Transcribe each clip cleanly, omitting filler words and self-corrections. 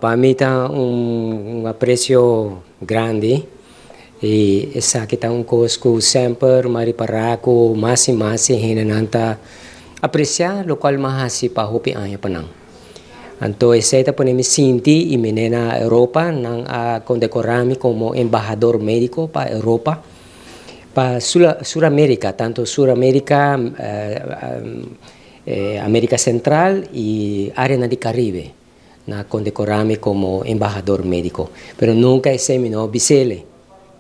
para mim está um apreço grande e essa que está coisa que sempre mari para ko mais hinananta apreciar o qual mahasi pa hopi anya panang. Então essa está para me sentir e menina Europa nang condecorami como embajador médico para Europa, para Suramérica, tanto Suramérica, América Central e área do Caribe. Na condecorarme como embajador médico. Pero nunca ese mi no bisele.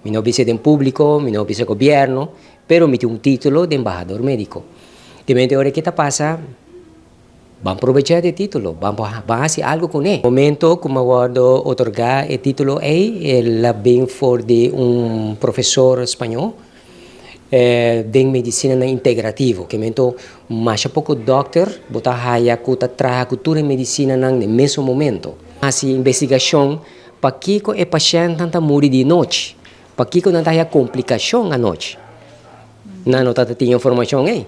Mi no bisele en público, mi no bisele gobierno, pero mi tiene un título de embajador médico. De mente ahora que te pasa, vamos a aprovechar el título, vamos a hacer algo con él. Momento como guardo otorgar el título él bien for de un profesor español, de medicina integrativo, que mento mais pouco doctor, botar haya kuta traha cultura e medicina no mesmo momento. Assim, investigação, para que o paciente tanta muri de noite, para que não tenha complicação à noite. Não tanta tinha informação aí.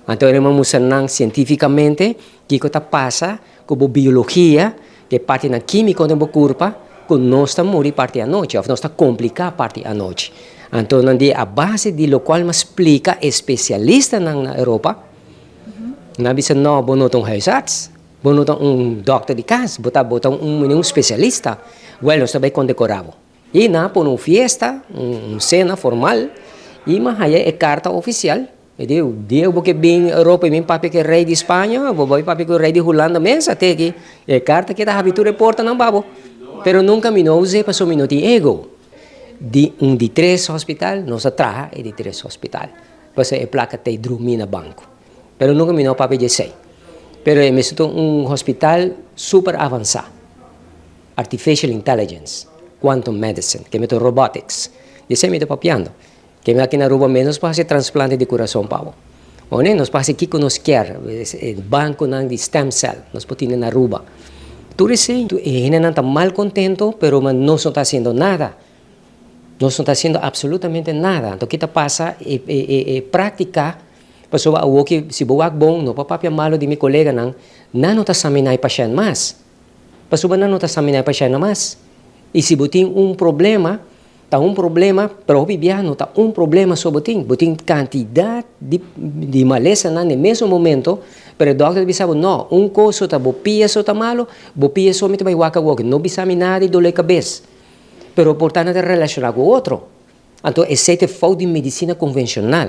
Então, ele vamos mostrar cientificamente que está passa com a biologia, que parte na química do corpo, que nós está muri parte à noite, ou nós está complicar parte à noite. Então, a base de lo qual me explica especialista na Europa, na bisa não bonotam huisarts, bonotam doctor de casa, botar um especialista, well, nós também condecoramos. E na por uma fiesta, cena formal, e mas aí é carta oficial. Eu porque bem Europa e bem papi que rei de Espanha, vou papi que rei de Holanda mesmo, até que é carta que da habitu reporta não babo. Pero nunca me não usei para só minuto ego. De 3 hospital, nossa traja é de 3 hospital. Você é placa tem dormir na banco. Pero nunca me não papi de 6. Pero é mesmo hospital super avançado. Artificial Intelligence, Quantum Medicine, que é robotics. De 6 me estou papiando. Que aqui na Aruba menos para fazer transplante de coração pavo. Onde nós fazemos aqui que nós quer, banco de stem cell, nós podemos na Aruba. Tudo isso, e não está mal contento, pero não está fazendo nada. Não está fazendo absolutamente nada. Então, o que passa é praticar. Pessoa, o que se boa bom, não papapia malo de meu colega não está examinar paciente mais. Pessoa não está examinar paciente mais. E se botem problema, está problema, pero não está problema sobre botem quantidade de maleza no mesmo momento, pero o doctor diz, não, coisa está bopia só está malo, bopia somente vai waka, não examinar e dole cabeça. Pero importante é relacionar com o outro. Então, esse é falta de medicina convencional.